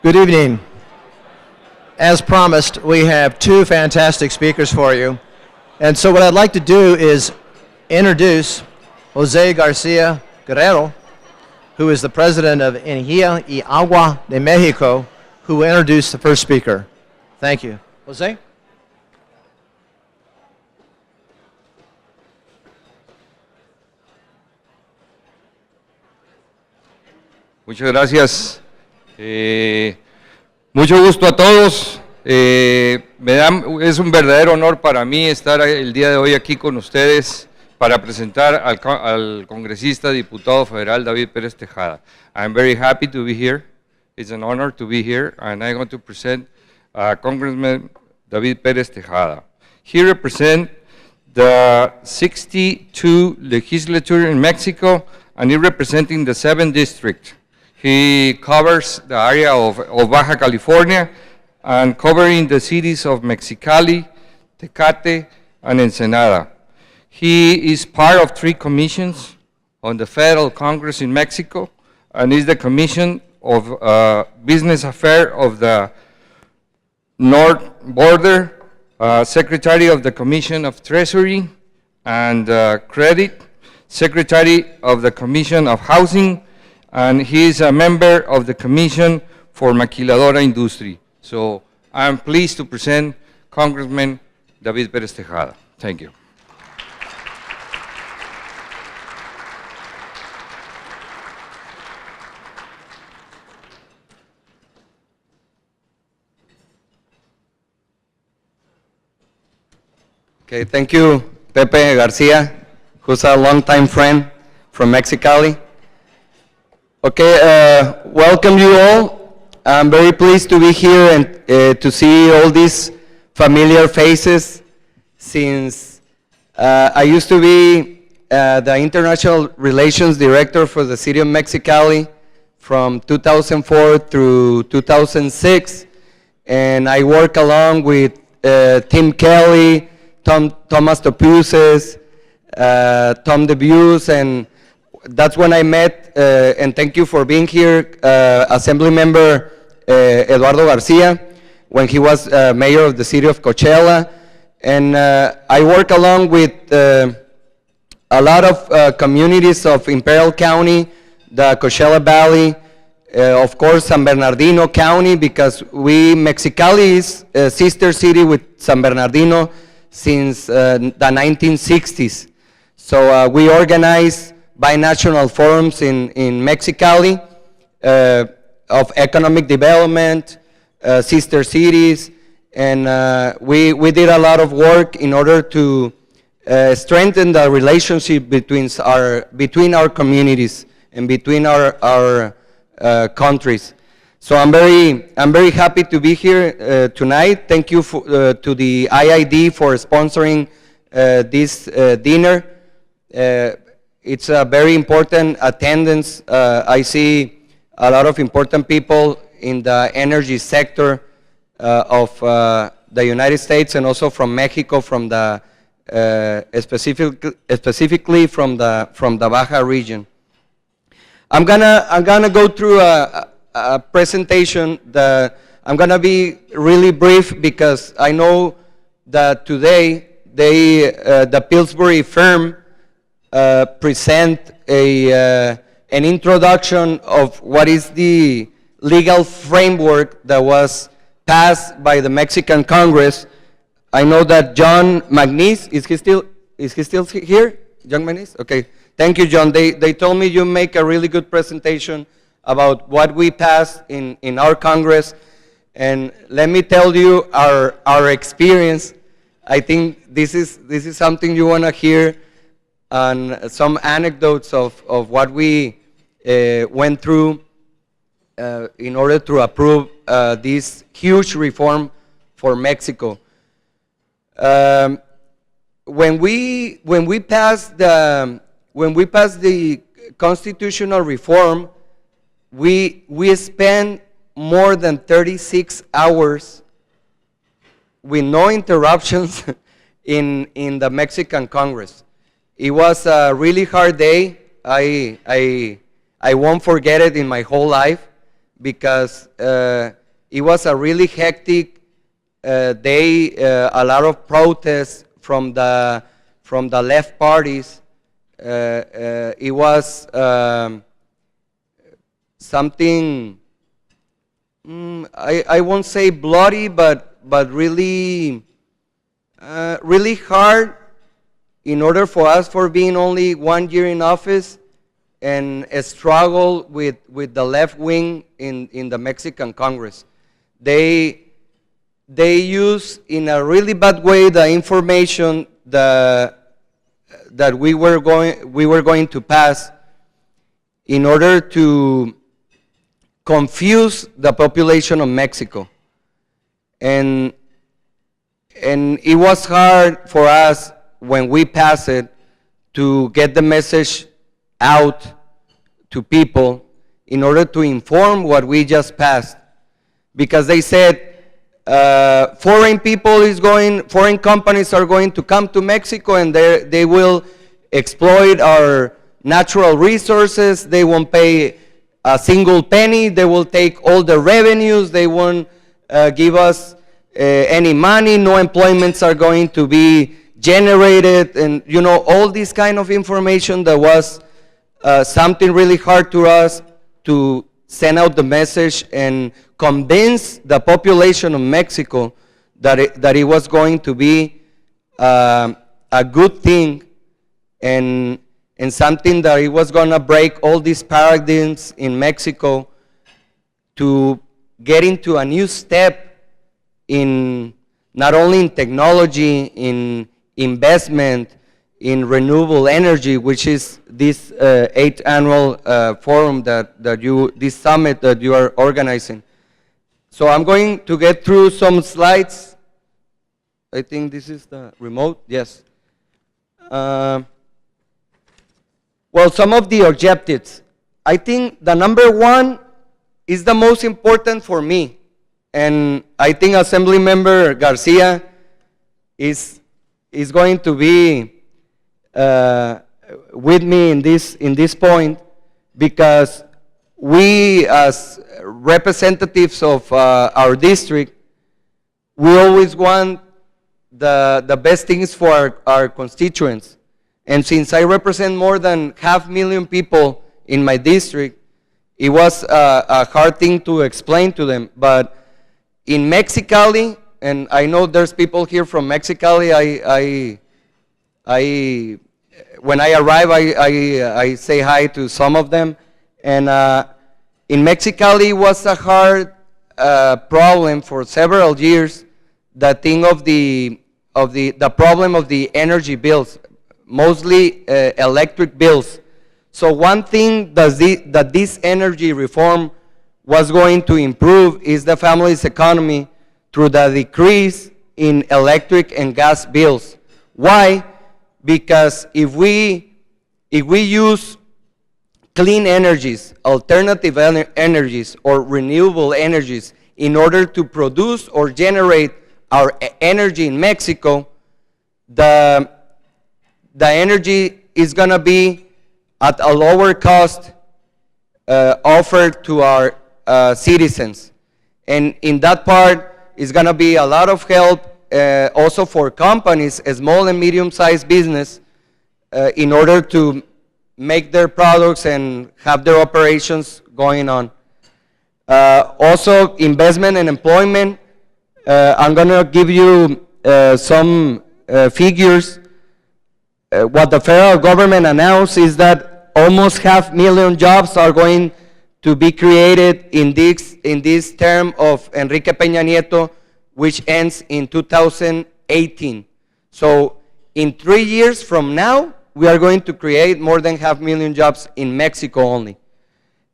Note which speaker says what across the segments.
Speaker 1: Good evening. As promised, we have two fantastic speakers for you. And so what I'd like to do is introduce Jose Garcia Guerrero, who is the president of Energía y Agua de Mexico, who will introduce the first speaker. Thank you. Jose?
Speaker 2: Muchas gracias. Mucho gusto a todos. Es un verdadero honor para mí estar el día de hoy aquí con ustedes para presentar al congresista diputado federal David Perez Tejada. I'm very happy to be here. It's an honor to be here, and I'm going to present Congressman David Perez Tejada. He represents the 62 legislature in Mexico, and he's representing the 7th district. He covers the area of Baja California and covering the cities of Mexicali, Tecate, and Ensenada. He is part of 3 commissions on the Federal Congress in Mexico, and is the Commission of Business Affairs of the North Border, Secretary of the Commission of Treasury and Credit, Secretary of the Commission of Housing, and he is a member of the Commission for Maquiladora Industry. So I'm pleased to present Congressman David Perez Tejada. Thank you.
Speaker 3: Okay, thank you, Pepe Garcia, who's a longtime friend from Mexicali. Okay, welcome you all. I'm very pleased to be here and to see all these familiar faces since I used to be the International Relations Director for the City of Mexicali from 2004 through 2006, and I work along with Tim Kelly, Thomas Topuses, Tom DeBuse, and that's when I met, and thank you for being here, Assembly Member Eduardo Garcia, when he was Mayor of the City of Coachella. And I work along with a lot of communities of Imperial County, the Coachella Valley, of course San Bernardino County, because Mexicali is a sister city with San Bernardino since the 1960s. So we organize binational forums in Mexicali of economic development, sister cities, and we did a lot of work in order to strengthen the relationship between our communities and between our countries. So I'm very happy to be here tonight. Thank you to the IID for sponsoring this dinner. It's a very important attendance. I see a lot of important people in the energy sector of the United States and also from Mexico, from the specifically from the Baja region. I'm gonna go through a presentation that I'm gonna be really brief because I know that today the Pillsbury firm present an introduction of what is the legal framework that was passed by the Mexican Congress. I know that John Magnis, is he still here? John Magnis? Okay, thank you, John. They told me you make a really good presentation about what we passed in our Congress, and let me tell you our experience. I think this is something you want to hear, and some anecdotes of what we went through in order to approve this huge reform for Mexico. When we passed the constitutional reform, we spent more than 36 hours with no interruptions in the Mexican Congress. It was a really hard day. I won't forget it in my whole life because it was a really hectic day, a lot of protests from the left parties. It was something, I won't say bloody, but really really hard in order for us, for being only 1 year in office, and a struggle with the left wing in the Mexican Congress. They use in a really bad way the information that we were going to pass in order to confuse the population of Mexico. And it was hard for us when we passed it to get the message out to people in order to inform what we just passed. Because they said foreign companies are going to come to Mexico, and they will exploit our natural resources. They won't pay a single penny. They will take all the revenues. They won't give us any money. No employments are going to be generated, and all this kind of information that was something really hard to us to send out the message and convince the population of Mexico that it was going to be a good thing, and something that it was going to break all these paradigms in Mexico to get into a new step in not only in technology, in investment, in renewable energy, which is this 8th annual forum this summit that you are organizing. So I'm going to get through some slides. I think this is the remote, yes. Well, some of the objectives. I think the number one is the most important for me. And I think Assemblymember Garcia is going to be with me in this point, because we, as representatives of our district, we always want the best things for our constituents. And since I represent more than 500,000 people in my district, it was a hard thing to explain to them. But in Mexicali, and I know there's people here from Mexicali, when I arrive, I say hi to some of them. And in Mexicali was a hard problem for several years, the thing of the problem of the energy bills, mostly electric bills. So one thing that this energy reform was going to improve is the family's economy through the decrease in electric and gas bills. Why? Because if we use clean energies, alternative energies, or renewable energies in order to produce or generate our energy in Mexico, the energy is going to be at a lower cost offered to our citizens. And in that part is going to be a lot of help also for companies, small and medium-sized business, in order to make their products and have their operations going on. Also, investment and employment. I'm going to give you some figures. What the federal government announced is that almost 500,000 jobs are going to be created in this term of Enrique Peña Nieto, which ends in 2018. So in 3 years from now, we are going to create more than 500,000 jobs in Mexico only.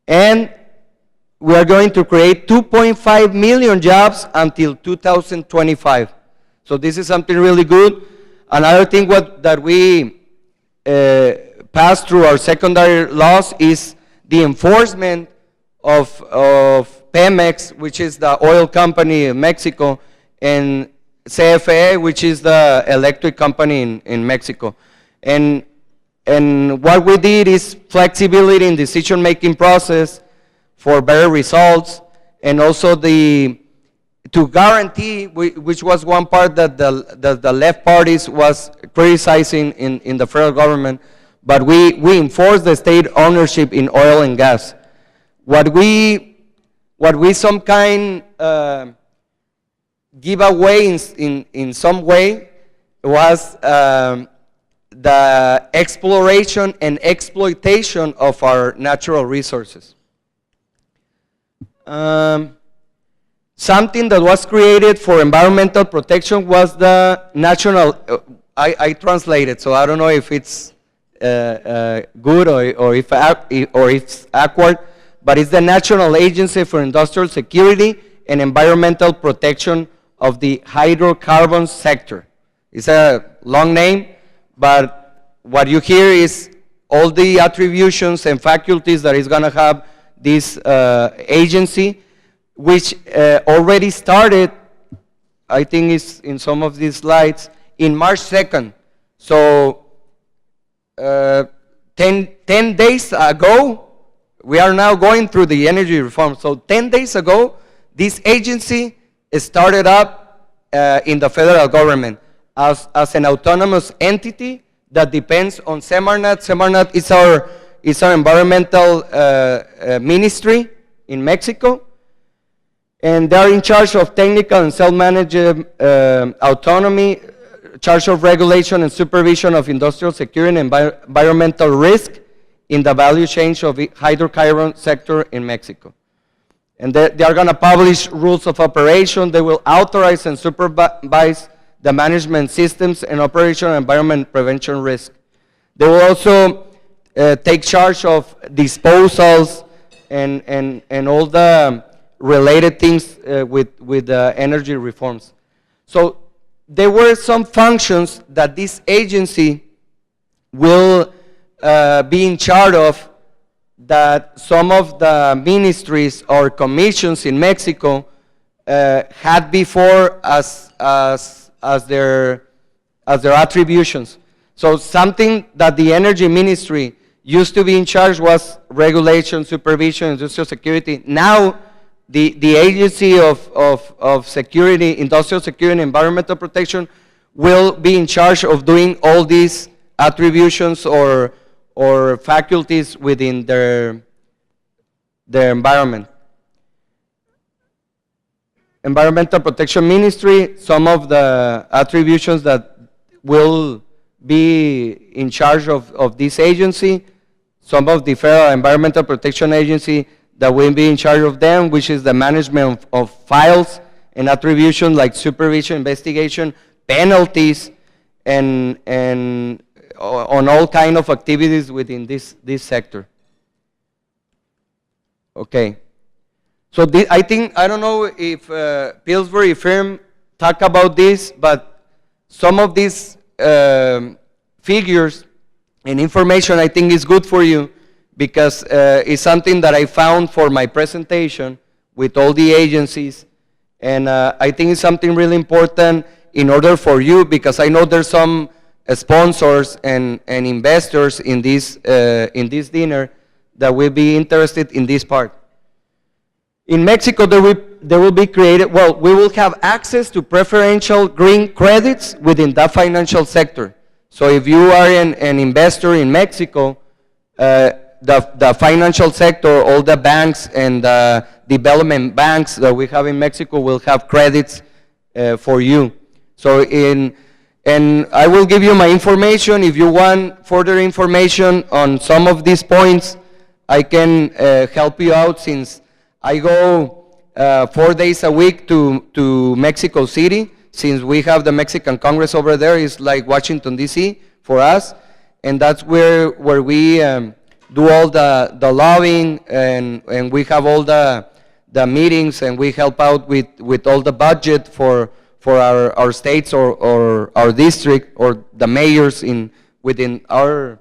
Speaker 3: And we are going to create 2.5 million jobs until 2025. So this is something really good. Another thing that we passed through our secondary laws is the enforcement of Pemex, which is the oil company in Mexico, and CFE, which is the electric company in Mexico. And what we did is flexibility in decision-making process for better results, and also to guarantee, which was one part that the left parties was criticizing in the federal government, but we enforce the state ownership in oil and gas. What we some kind give away in some way was the exploration and exploitation of our natural resources. Something that was created for environmental protection was the national, I translated, so I don't know if it's good or if it's awkward, but it's the National Agency for Industrial Security and Environmental Protection of the Hydrocarbons Sector. It's a long name, but what you hear is all the attributions and faculties that is going to have this agency, which already started, I think it's in some of these slides, in March 2nd. So 10 days ago, we are now going through the energy reform. So 10 days ago, this agency started up in the federal government as an autonomous entity that depends on Semarnat. Semarnat is our environmental ministry in Mexico, and they are in charge of technical and self-managed autonomy, charge of regulation and supervision of industrial security and environmental risk in the value chain of the hydrocarbon sector in Mexico. And they are going to publish rules of operation. They will authorize and supervise the management systems and operational environment prevention risk. They will also take charge of disposals and all the related things with the energy reforms. So there were some functions that this agency will be in charge of that some of the ministries or commissions in Mexico had before as their attributions. So something that the energy ministry used to be in charge was regulation, supervision, industrial security. Now the agency of security, industrial security and environmental protection will be in charge of doing all these attributions or faculties within their environment. Environmental Protection Ministry, some of the attributions that will be in charge of this agency, some of the Federal Environmental Protection Agency that will be in charge of them, which is the management of files and attribution like supervision, investigation, penalties, and on all kind of activities within this sector. Okay. So I think, I don't know if Pillsbury firm talk about this, but some of these figures and information I think is good for you because it's something that I found for my presentation with all the agencies, and I think it's something really important in order for you, because I know there's some sponsors and investors in this dinner that will be interested in this part. In Mexico, there will be created, well, we will have access to preferential green credits within that financial sector. So if you are an investor in Mexico, the financial sector, all the banks and the development banks that we have in Mexico will have credits for you. So and I will give you my information. If you want further information on some of these points, I can help you out, since I go 4 days a week to Mexico City, since we have the Mexican Congress over there. It's like Washington, D.C. for us, and that's where we do all the lobbying, and we have all the meetings, and we help out with all the budget for our states or our district or the mayors within our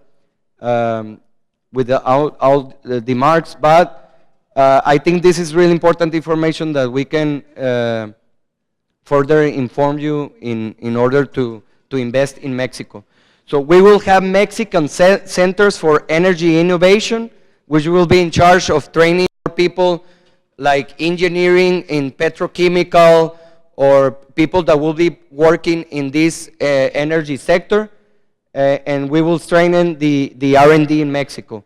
Speaker 3: with all the marks. But I think this is really important information that we can further inform you in order to invest in Mexico. So we will have Mexican centers for energy innovation, which will be in charge of training our people like engineering in petrochemical or people that will be working in this energy sector, and we will strengthen the R&D in Mexico.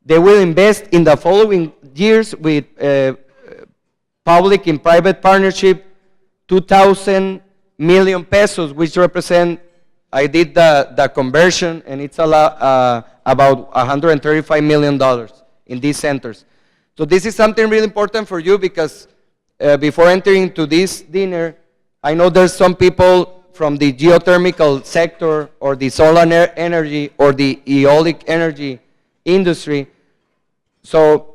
Speaker 3: They will invest in the following years with public and private partnership, 2,000 million pesos, which represent, I did the conversion, and it's about $135 million in these centers. So this is something really important for you because before entering into this dinner, I know there's some people from the geothermal sector or the solar energy or the eolic energy industry. So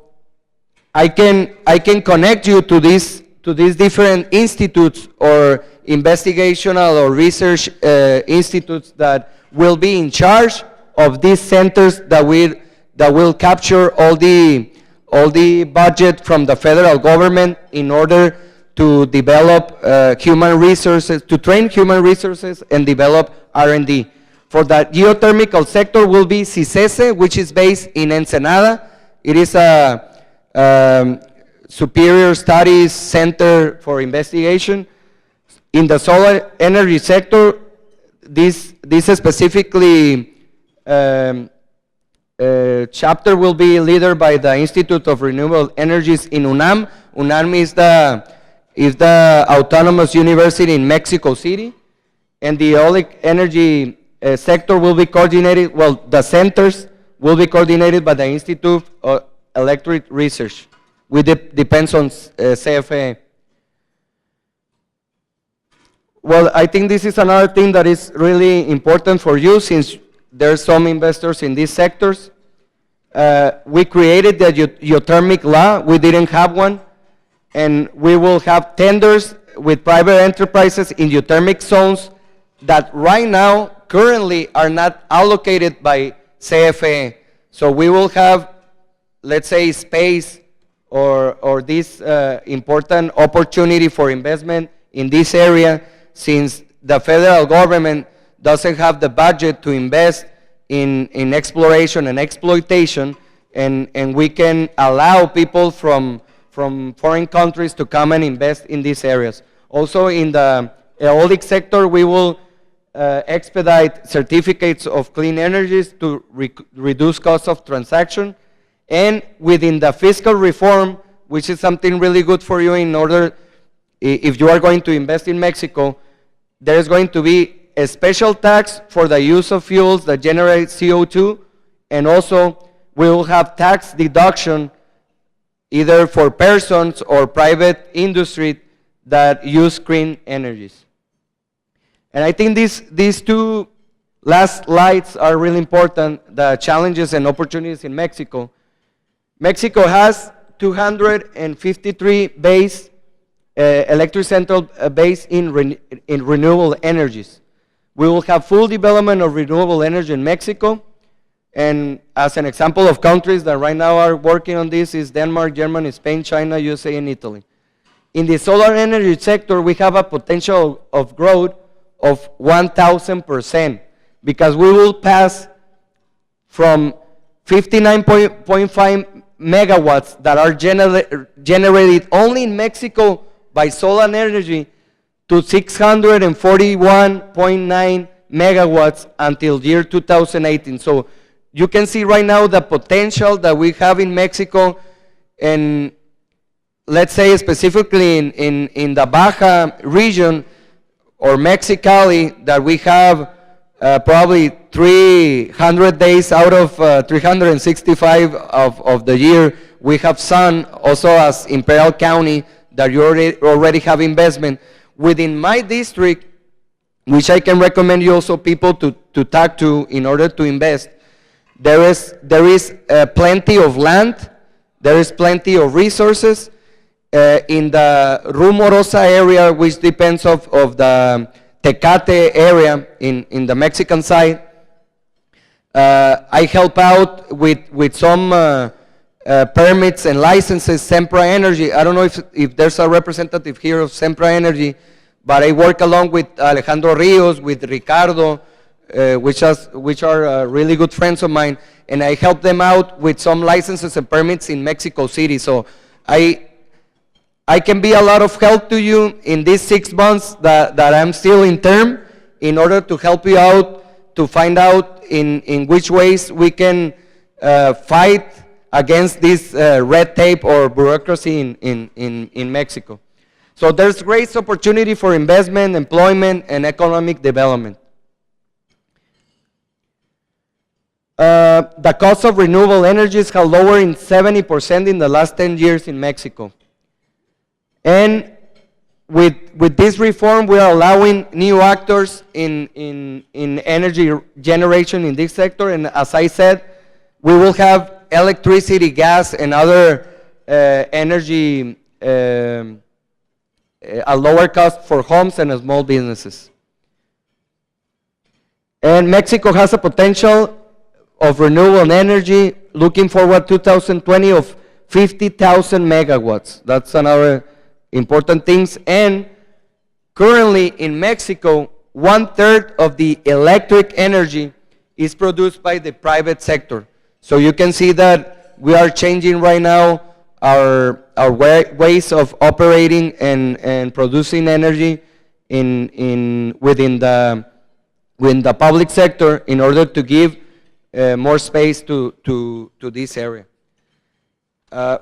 Speaker 3: I can connect you to these different institutes or investigational or research institutes that will be in charge of these centers that will capture all the budget from the federal government in order to develop human resources, to train human resources and develop R&D. For the geothermal sector will be CICESE, which is based in Ensenada. It is a Superior Studies Center for Investigation. In the solar energy sector, this specifically chapter will be led by the Institute of Renewable Energies in UNAM. UNAM is the autonomous university in Mexico City, and the eolic energy sector will be coordinated, well, the centers will be coordinated by the Institute of Electric Research, which depends on CFE. Well, I think this is another thing that is really important for you since there's some investors in these sectors. We created the geothermal law. We didn't have one. And we will have tenders with private enterprises in geothermal zones that right now currently are not allocated by CFE. So we will have, let's say, space or this important opportunity for investment in this area, since the federal government doesn't have the budget to invest in exploration and exploitation, and we can allow people from foreign countries to come and invest in these areas. Also in the eolic sector, we will expedite certificates of clean energies to reduce cost of transaction. And within the fiscal reform, which is something really good for you in order, if you are going to invest in Mexico, there is going to be a special tax for the use of fuels that generate CO2, and also we will have tax deduction either for persons or private industry that use clean energies. And I think these two last slides are really important, the challenges and opportunities in Mexico. Mexico has 253 base electric central base in renewable energies. We will have full development of renewable energy in Mexico. And as an example of countries that right now are working on this is Denmark, Germany, Spain, China, USA, and Italy. In the solar energy sector, we have a potential of growth of 1,000% because we will pass from 59.5 megawatts that are generated only in Mexico by solar energy to 641.9 megawatts until year 2018. So you can see right now the potential that we have in Mexico, and let's say specifically in the Baja region or Mexicali, that we have probably 300 days out of 365 of the year. We have sun, also as Imperial County, that you already have investment. Within my district, which I can recommend you also people to talk to in order to invest, there is plenty of land, there is plenty of resources. In the Rumorosa area, which depends of the Tecate area in the Mexican side, I help out with some permits and licenses, Sempra Energy. I don't know if there's a representative here of Sempra Energy, but I work along with Alejandro Rios, with Ricardo, which are really good friends of mine, and I help them out with some licenses and permits in Mexico City. So I can be a lot of help to you in these 6 months that I'm still in term, in order to help you out to find out in which ways we can fight against this red tape or bureaucracy in Mexico. So there's great opportunity for investment, employment, and economic development. The cost of renewable energies have lowered in 70% in the last 10 years in Mexico. And with this reform, we are allowing new actors in energy generation in this sector. And as I said, we will have electricity, gas, and other energy a lower cost for homes and small businesses. And Mexico has a potential of renewable energy, looking forward 2020, of 50,000 megawatts. That's another important things. And currently in Mexico, 1/3 of the electric energy is produced by the private sector. So you can see that we are changing right now our ways of operating and producing energy within the public sector, in order to give more space to this area.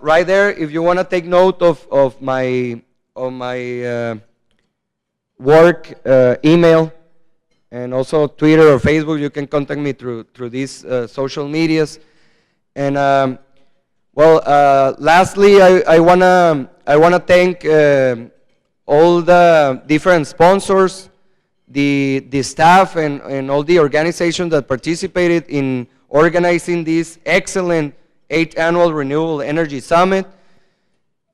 Speaker 3: Right there, if you want to take note of my work email, and also Twitter or Facebook, you can contact me through these social medias. And lastly, I wanna thank all the different sponsors, the staff, and all the organizations that participated in organizing this excellent 8th Annual Renewable Energy Summit.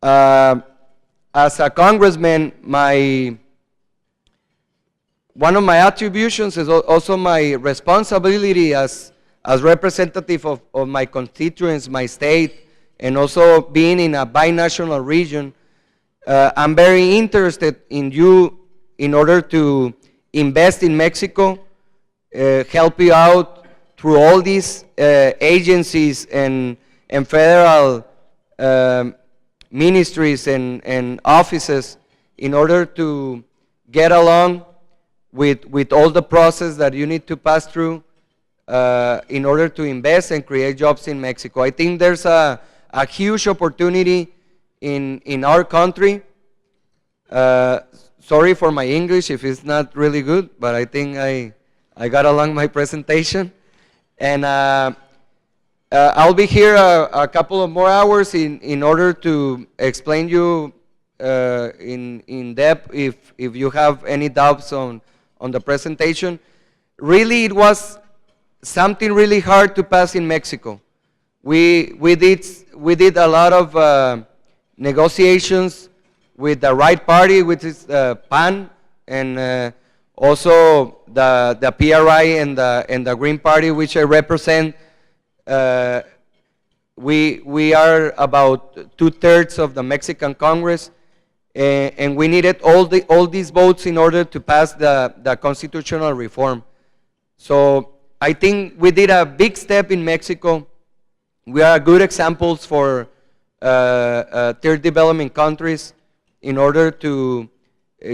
Speaker 3: As a congressman, one of my attributions is also my responsibility as representative of my constituents, my state, and also being in a binational region. I'm very interested in you in order to invest in Mexico, help you out through all these agencies and federal ministries and offices, in order to get along with all the process that you need to pass through in order to invest and create jobs in Mexico. I think there's a huge opportunity in our country. Sorry for my English if it's not really good, but I think I got along my presentation. And I'll be here a couple of more hours in order to explain you in depth if you have any doubts on the presentation. Really, it was something really hard to pass in Mexico. We did a lot of negotiations with the right party, which is PAN, and also the PRI and the Green Party, which I represent. We are about 2/3 of the Mexican Congress, and we needed all these votes in order to pass the constitutional reform. So I think we did a big step in Mexico. We are good examples for third developing countries, in order to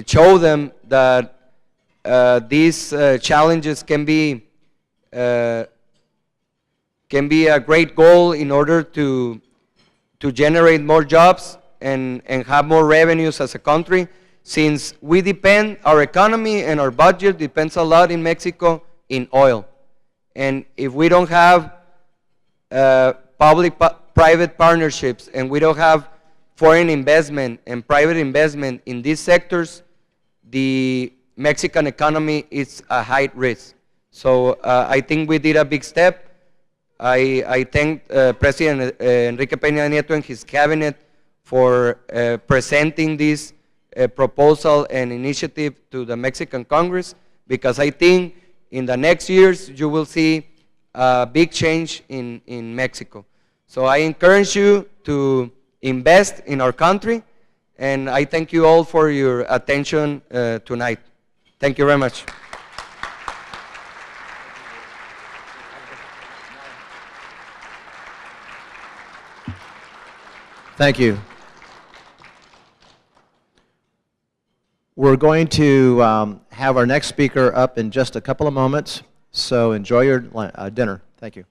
Speaker 3: show them that these challenges can be a great goal in order to generate more jobs and have more revenues as a country, since we depend, our economy and our budget depends a lot in Mexico in oil. And if we don't have public-private partnerships, and we don't have foreign investment and private investment in these sectors, the Mexican economy is a high risk. So I think we did a big step. I thank President Enrique Peña Nieto and his cabinet for presenting this proposal and initiative to the Mexican Congress, because I think in the next years you will see a big change in Mexico. So I encourage you to invest in our country, and I thank you all for your attention tonight. Thank you very much.
Speaker 1: Thank you. We're going to have our next speaker up in just a couple of moments, so enjoy your dinner. Thank you.